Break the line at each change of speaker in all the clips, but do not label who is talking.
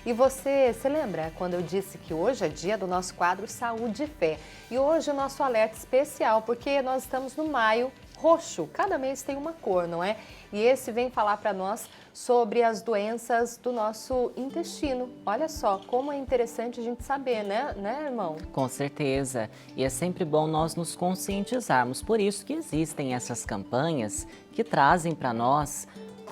E você lembra quando eu disse que hoje é dia do nosso quadro Saúde e Fé? E hoje o nosso alerta especial, porque nós estamos no maio roxo, cada mês tem uma cor, não é? E esse vem falar para nós sobre as doenças do nosso intestino. Olha só, como é interessante a gente saber, né, irmão?
Com certeza. E é sempre bom nós nos conscientizarmos. Por isso que existem essas campanhas que trazem para nós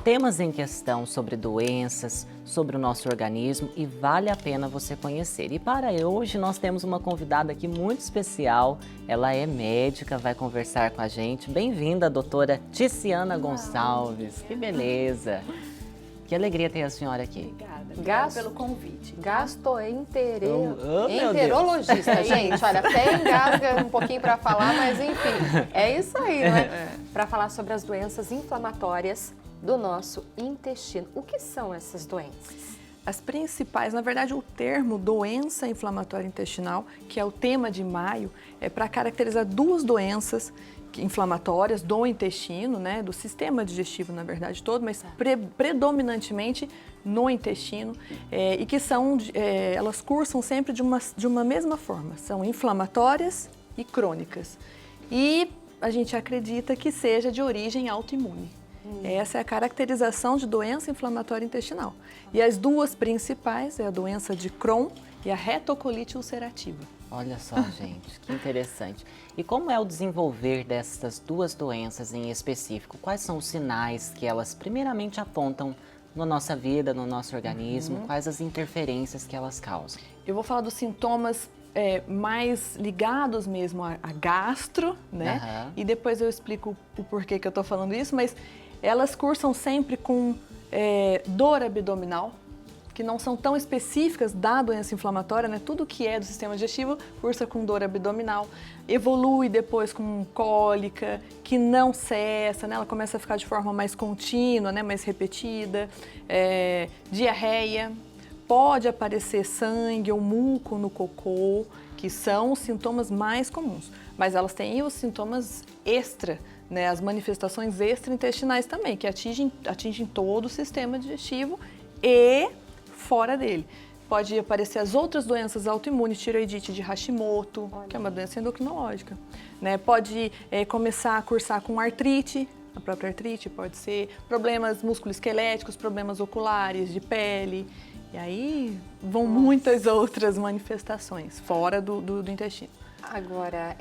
temas em questão sobre doenças, sobre o nosso organismo e vale a pena você conhecer. E para hoje nós temos uma convidada aqui muito especial, ela é médica, vai conversar com a gente. Bem-vinda, doutora Ticiana Gonçalves, que beleza! Que alegria ter a senhora aqui.
Obrigada pelo convite.
Enterologista, gente. Olha, até engasga um pouquinho para falar, mas enfim, é isso aí, né? Para falar sobre as doenças inflamatórias do nosso intestino. O que são essas doenças?
As principais, na verdade, o termo doença inflamatória intestinal, que é o tema de maio, é para caracterizar duas doenças inflamatórias do intestino, né, do sistema digestivo, na verdade, todo, mas predominantemente no intestino, e que são, elas cursam sempre de uma mesma forma, são inflamatórias e crônicas. E a gente acredita que seja de origem autoimune. Essa é a caracterização de doença inflamatória intestinal. E as duas principais é a doença de Crohn e a retocolite ulcerativa.
Olha só, gente, que interessante. E como é o desenvolver dessas duas doenças em específico? Quais são os sinais que elas primeiramente apontam na nossa vida, no nosso organismo? Quais as interferências que elas causam?
Eu vou falar dos sintomas mais ligados mesmo a gastro, né? E depois eu explico o porquê que eu tô falando isso, mas elas cursam sempre com dor abdominal, que não são tão específicas da doença inflamatória, né? Tudo que é do sistema digestivo cursa com dor abdominal, evolui depois com cólica, que não cessa, né? Ela começa a ficar de forma mais contínua, né? Mais repetida, diarreia, pode aparecer sangue ou muco no cocô, que são os sintomas mais comuns, mas elas têm os sintomas extra, né? As manifestações extraintestinais também, que atingem todo o sistema digestivo e fora dele. Pode aparecer as outras doenças autoimunes, tireoidite de Hashimoto, que é uma doença endocrinológica, né? Pode começar a cursar com artrite, a própria artrite pode ser, problemas musculoesqueléticos, problemas oculares, de pele, e aí vão muitas outras manifestações fora do intestino.
Agora,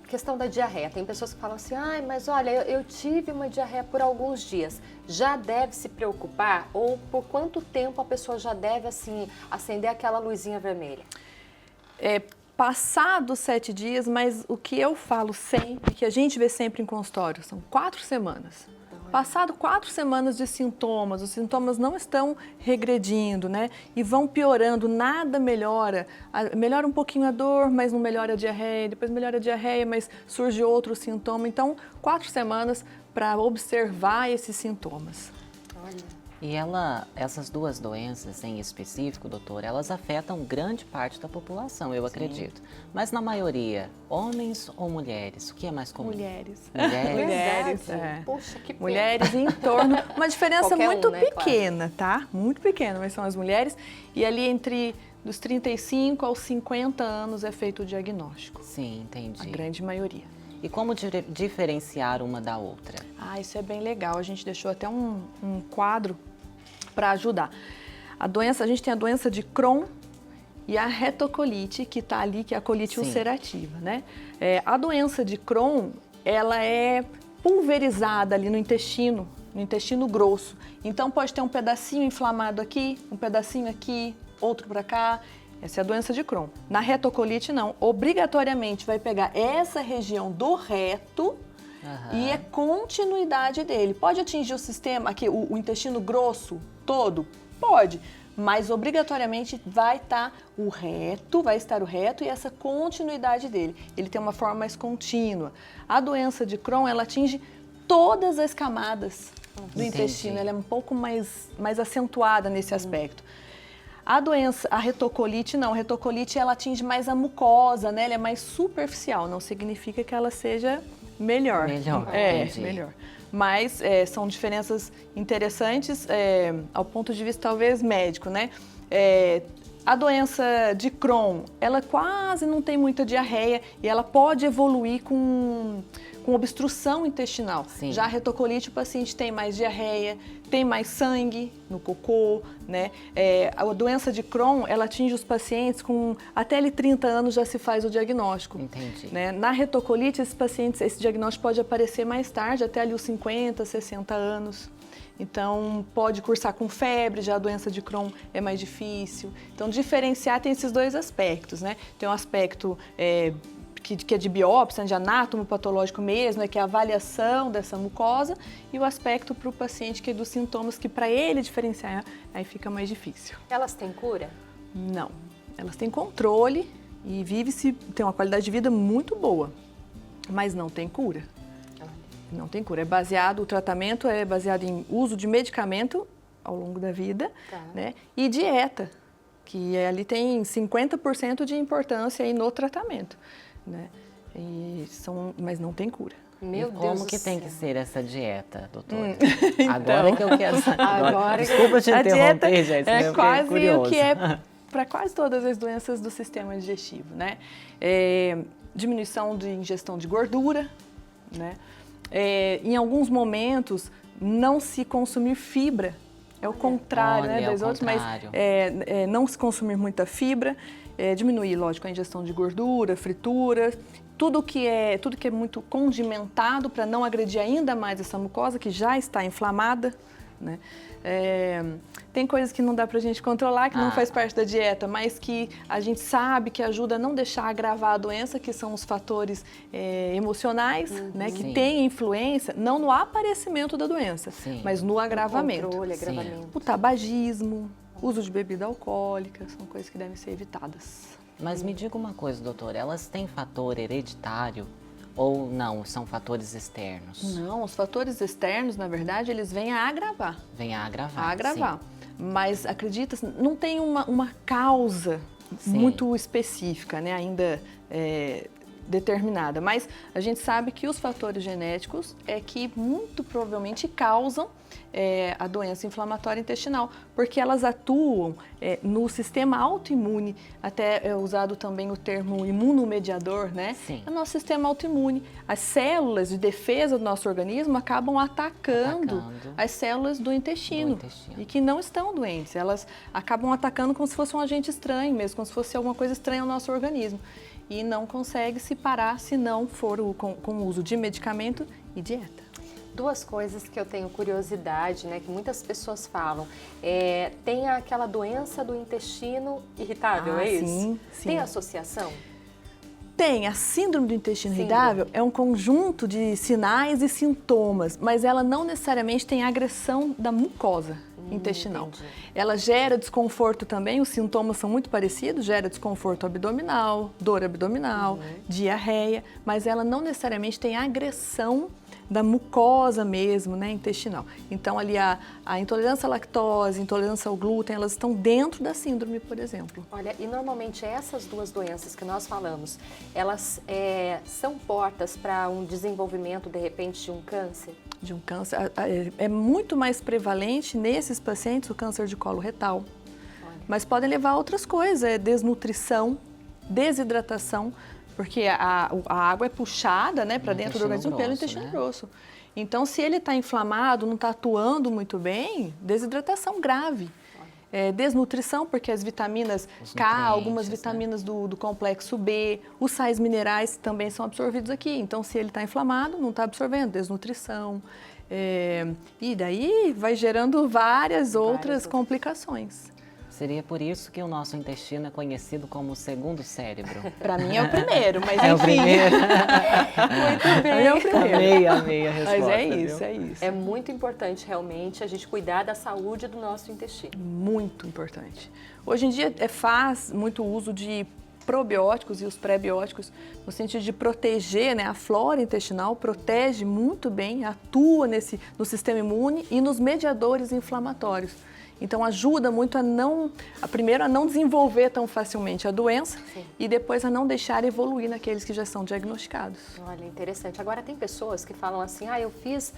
questão da diarreia. Tem pessoas que falam assim, mas olha, eu tive uma diarreia por alguns dias. Já deve se preocupar? Ou por quanto tempo a pessoa já deve, assim, acender aquela luzinha vermelha?
Passados 7 dias, mas o que eu falo sempre, que a gente vê sempre em consultório, são 4 semanas. Passado 4 semanas de sintomas, os sintomas não estão regredindo, né? E vão piorando, nada melhora. Melhora um pouquinho a dor, mas não melhora a diarreia. Depois melhora a diarreia, mas surge outro sintoma. Então, 4 semanas para observar esses sintomas.
Olha.
E essas duas doenças em específico, doutora, elas afetam grande parte da população, eu acredito. Mas na maioria, homens ou mulheres? O que é mais comum?
Mulheres.
Mulheres?
Puxa, que pena.
Mulheres em torno, uma diferença
Qualquer
muito
né?
pequena, tá? Muito pequena, mas são as mulheres. E ali entre dos 35 aos 50 anos é feito o diagnóstico.
Sim, entendi.
A grande maioria.
E como diferenciar uma da outra?
Isso é bem legal. A gente deixou até um quadro para ajudar. A gente tem a doença de Crohn e a retocolite, que está ali, que é a colite ulcerativa, né? A doença de Crohn, ela é pulverizada ali no intestino grosso. Então pode ter um pedacinho inflamado aqui, um pedacinho aqui, outro para cá. Essa é a doença de Crohn. Na retocolite, não. Obrigatoriamente vai pegar essa região do reto e é continuidade dele. Pode atingir o sistema, aqui, o intestino grosso todo? Pode. Mas obrigatoriamente vai estar o reto e essa continuidade dele. Ele tem uma forma mais contínua. A doença de Crohn, ela atinge todas as camadas do intestino. Ela é um pouco mais acentuada nesse aspecto. A retocolite não. A retocolite, ela atinge mais a mucosa, né? Ela é mais superficial. Não significa que ela seja melhor. Melhor. Mas são diferenças interessantes ao ponto de vista talvez médico, né? A doença de Crohn, ela quase não tem muita diarreia e ela pode evoluir com obstrução intestinal.
Sim.
Já a retocolite, o paciente tem mais diarreia, tem mais sangue no cocô, né? A doença de Crohn, ela atinge os pacientes com até ali 30 anos já se faz o diagnóstico.
Entendi.
Né? Na retocolite, esse diagnóstico pode aparecer mais tarde, até ali os 50, 60 anos. Então, pode cursar com febre, já a doença de Crohn é mais difícil. Então, diferenciar tem esses dois aspectos, né? Tem um aspecto que é de biópsia, de anátomo patológico mesmo, que é a avaliação dessa mucosa, e o aspecto para o paciente que é dos sintomas, que para ele diferenciar, aí fica mais difícil.
Elas têm cura?
Não. Elas têm controle e tem uma qualidade de vida muito boa, mas não tem cura. Não tem cura. O tratamento é baseado em uso de medicamento ao longo da vida, né? E dieta, que ali tem 50% de importância aí no tratamento, né? Mas não tem cura.
Meu
e
Deus
como
do
que tem
céu.
que ser essa dieta, doutora?
Então,
Agora que eu quero saber.
Agora
Desculpa te
a dieta
interromper, gente.
é quase
curioso.
o que é para quase todas as doenças do sistema digestivo, né? Diminuição de ingestão de gordura, né? Em alguns momentos, não se consumir fibra. É o contrário, né, das outras, mas não se consumir muita fibra, diminuir, lógico, a ingestão de gordura, frituras, tudo que é muito condimentado para não agredir ainda mais essa mucosa que já está inflamada, né? Tem coisas que não dá pra gente controlar, que não faz parte da dieta, mas que a gente sabe que ajuda a não deixar agravar a doença, que são os fatores emocionais, né, que têm influência, não no aparecimento da doença, mas no agravamento.
Controle, agravamento.
O tabagismo, uso de bebida alcoólica, são coisas que devem ser evitadas.
Mas me diga uma coisa, doutora, elas têm fator hereditário? Ou não, são fatores externos?
Não, os fatores externos, na verdade, eles vêm a agravar.
Vêm a agravar.
A agravar. Mas, acredita, não tem uma causa muito específica, né, ainda determinada. Mas a gente sabe que os fatores genéticos é que muito provavelmente causam a doença inflamatória intestinal, porque elas atuam no sistema autoimune, até é usado também o termo imunomediador, né?
Sim.
É o nosso sistema autoimune. As células de defesa do nosso organismo acabam atacando as células do intestino, e que não estão doentes. Elas acabam atacando como se fosse um agente estranho mesmo, como se fosse alguma coisa estranha ao nosso organismo. E não consegue se parar se não for com o uso de medicamento e dieta.
Duas coisas que eu tenho curiosidade, né, que muitas pessoas falam. Tem aquela doença do intestino irritável, é isso?
Sim.
Tem associação?
Tem. A síndrome do intestino irritável é um conjunto de sinais e sintomas, mas ela não necessariamente tem agressão da mucosa intestinal.
Entendi.
Ela gera desconforto também, os sintomas são muito parecidos, gera desconforto abdominal, dor abdominal, diarreia, mas ela não necessariamente tem agressão da mucosa mesmo, né, intestinal. Então, ali a intolerância à lactose, intolerância ao glúten, elas estão dentro da síndrome, por exemplo.
Olha, e normalmente essas duas doenças que nós falamos, elas são portas para um desenvolvimento, de repente, de um câncer?
De um câncer. É muito mais prevalente nesses pacientes o câncer de colo retal. Olha. Mas podem levar a outras coisas, desnutrição, desidratação, porque a água é puxada, né, para dentro do organismo pelo intestino grosso. Então, se ele está inflamado, não está atuando muito bem, desidratação grave. Desnutrição, porque as vitaminas K, algumas vitaminas do complexo B, os sais minerais também são absorvidos aqui. Então, se ele está inflamado, não está absorvendo, desnutrição. E daí vai gerando várias outras complicações.
Seria por isso que o nosso intestino é conhecido como o segundo cérebro.
Para mim é o primeiro, mas enfim.
É o primeiro?
Muito bem. É o primeiro.
Amei a resposta.
Mas é isso.
É muito importante realmente a gente cuidar da saúde do nosso intestino.
Muito importante. Hoje em dia faz muito uso de probióticos e os pré-bióticos no sentido de proteger, né, a flora intestinal, protege muito bem, atua no sistema imune e nos mediadores inflamatórios. Então ajuda muito primeiro a não desenvolver tão facilmente a doença.
Sim.
E depois a não deixar evoluir naqueles que já são diagnosticados.
Olha, interessante. Agora tem pessoas que falam assim, eu fiz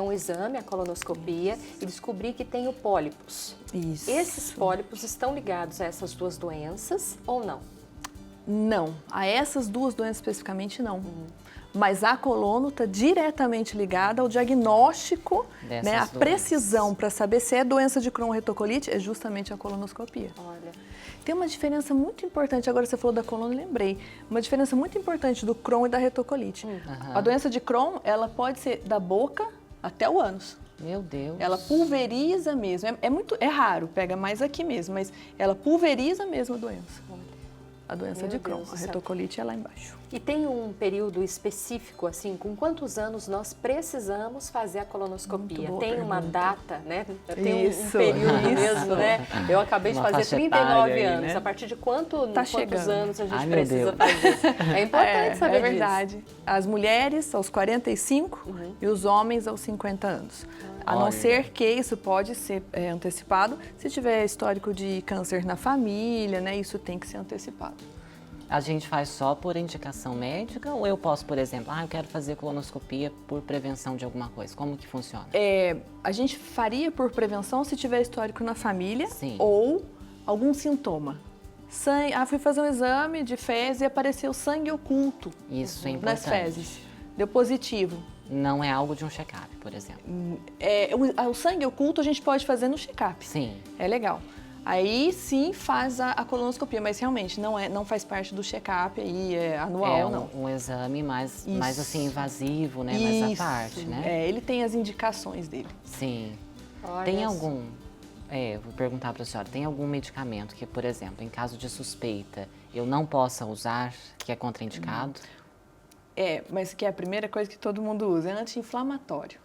um exame, a colonoscopia, e descobri que tenho pólipos.
Isso.
Esses pólipos estão ligados a essas duas doenças ou não?
Não, a essas duas doenças especificamente não. Mas a colono está diretamente ligada ao diagnóstico, né, a precisão para saber se é doença de Crohn ou retocolite é justamente a colonoscopia.
Olha.
Tem uma diferença muito importante, agora você falou da colono, lembrei, uma diferença muito importante do Crohn e da retocolite. A doença de Crohn, ela pode ser da boca até o ânus.
Meu Deus.
Ela pulveriza mesmo, é raro, pega mais aqui mesmo, mas ela pulveriza mesmo a doença. A doença de Crohn, a retocolite é lá embaixo.
E tem um período específico, assim, com quantos anos nós precisamos fazer a colonoscopia? Tem uma data, né? Tem um período mesmo, né? Eu acabei de fazer 39 anos. Né? A partir de quantos anos a gente precisa fazer? É importante saber disso.
É verdade. As mulheres aos 45 e os homens aos 50 anos. A não ser que isso pode ser antecipado se tiver histórico de câncer na família, né? Isso tem que ser antecipado.
A gente faz só por indicação médica ou eu posso, por exemplo, eu quero fazer colonoscopia por prevenção de alguma coisa? Como que funciona?
A gente faria por prevenção se tiver histórico na família.
Sim.
Ou algum sintoma. Sangue, fui fazer um exame de fezes e apareceu sangue oculto.
Isso é importante.
Nas fezes. Deu positivo.
Não é algo de um check-up, por exemplo.
O sangue oculto a gente pode fazer no check-up.
Sim.
É legal. Aí sim faz a colonoscopia, mas realmente não faz parte do check-up aí, anual, não.
É um exame mais assim, invasivo, né? Mais à parte, né?
Ele tem as indicações dele.
Sim.
Olha,
tem algum... vou perguntar para a senhora, tem algum medicamento que, por exemplo, em caso de suspeita, eu não possa usar, que é contraindicado?
Mas que é a primeira coisa que todo mundo usa, é anti-inflamatório.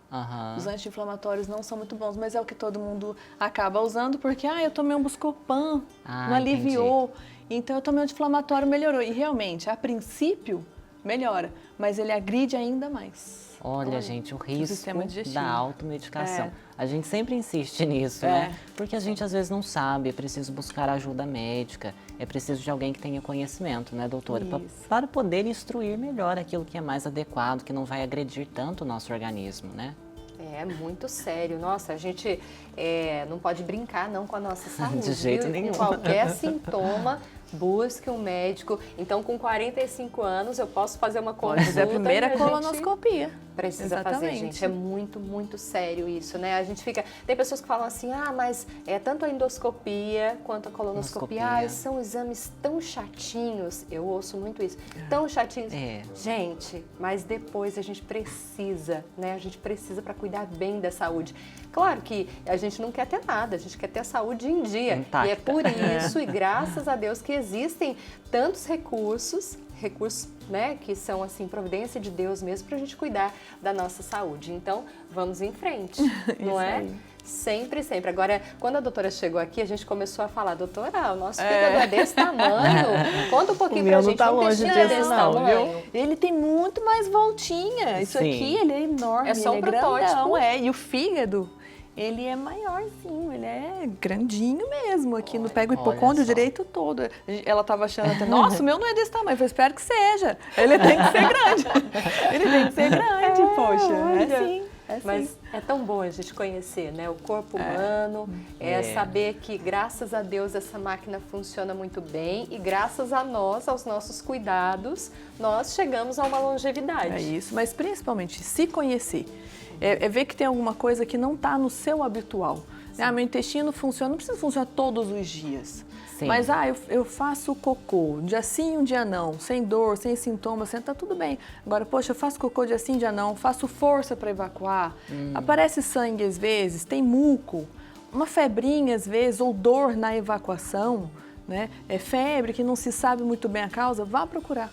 Os anti-inflamatórios não são muito bons, mas é o que todo mundo acaba usando, porque eu tomei um Buscopan, não aliviou, então eu tomei um anti-inflamatório, melhorou. E realmente, a princípio, melhora, mas ele agride ainda mais.
Olha, gente, o risco da automedicação. A gente sempre insiste nisso, né? Porque a gente às vezes não sabe, é preciso buscar ajuda médica, é preciso de alguém que tenha conhecimento, né, doutora? Para poder instruir melhor aquilo que é mais adequado, que não vai agredir tanto o nosso organismo, né?
É muito sério. Nossa, a gente não pode brincar não com a nossa saúde.
De jeito nenhum.
Com qualquer sintoma, busque um médico. Então, com 45 anos, eu posso fazer uma consulta.
Pode fazer a primeira colonoscopia.
Precisa fazer, gente. É muito, muito sério isso, né? A gente fica... Tem pessoas que falam assim, mas tanto a endoscopia quanto a colonoscopia, são exames tão chatinhos. Eu ouço muito isso. Tão chatinhos. Gente, mas depois a gente precisa, né? A gente precisa para cuidar bem da saúde. Claro que a gente não quer ter nada, a gente quer ter a saúde em dia.
Intacta.
E é por isso, e graças a Deus, que existem tantos recursos, né, que são assim, providência de Deus mesmo para a gente cuidar da nossa saúde. Então, vamos em frente, não é?
Aí.
Sempre, sempre. Agora, quando a doutora chegou aqui, a gente começou a falar, doutora, o nosso fígado é desse tamanho. Conta um pouquinho pra gente.
Tá longe disso,
desse tamanho.
Ele tem muito mais voltinha. Isso aqui, ele é enorme,
é só um protótipo.
Grandão, e o fígado, ele é maiorzinho, ele é grandinho mesmo. Aqui no pega o hipocôndrio direito todo. Ela tava achando até, nossa, o meu não é desse tamanho. Eu espero que seja. Ele tem que ser grande. Ele tem que ser grande, poxa. É assim.
Mas é tão bom a gente conhecer, né, o corpo humano, saber que graças a Deus essa máquina funciona muito bem e graças a nós, aos nossos cuidados, nós chegamos a uma longevidade.
É isso, mas principalmente se conhecer, ver que tem alguma coisa que não está no seu habitual. Meu intestino funciona, não precisa funcionar todos os dias.
Sim.
Mas eu faço cocô, um dia sim, um dia não, sem dor, sem sintomas, tá tudo bem. Agora, poxa, eu faço cocô dia sim, dia não, faço força para evacuar, aparece sangue às vezes, tem muco, uma febrinha às vezes, ou dor na evacuação, né? É febre que não se sabe muito bem a causa, vá procurar.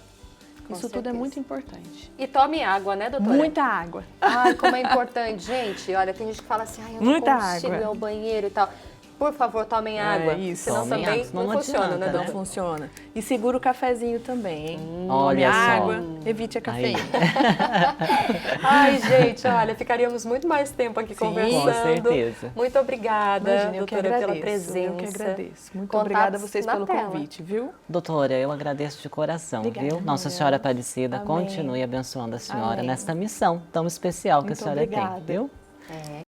Isso tudo é muito importante.
E tome água, né, doutora?
Muita água.
Ai, como é importante, gente. Olha, tem gente que fala assim, eu não consigo ir ao banheiro e tal. Por favor, tomem água.
Isso.
Senão
Tomem
também
água, senão
não
não
funciona,
adianta,
né,
Não
doutora?
funciona. E segura o cafezinho também, hein?
Olha
Tome
só.
água, evite a cafeína.
Ai, gente, olha, ficaríamos muito mais tempo aqui
Sim,
conversando.
com certeza.
Muito obrigada,
Imagina, eu que
doutora,
agradeço.
pela presença.
Eu que agradeço. Muito
Contatos
obrigada a vocês
na
pelo
tela.
convite, viu?
Doutora, eu agradeço de coração,
Obrigada,
viu? Nossa
Manuela.
Senhora Aparecida
Amém.
continue abençoando a senhora
Amém.
nessa missão tão especial que
Muito
a senhora
obrigada.
tem, viu?
É,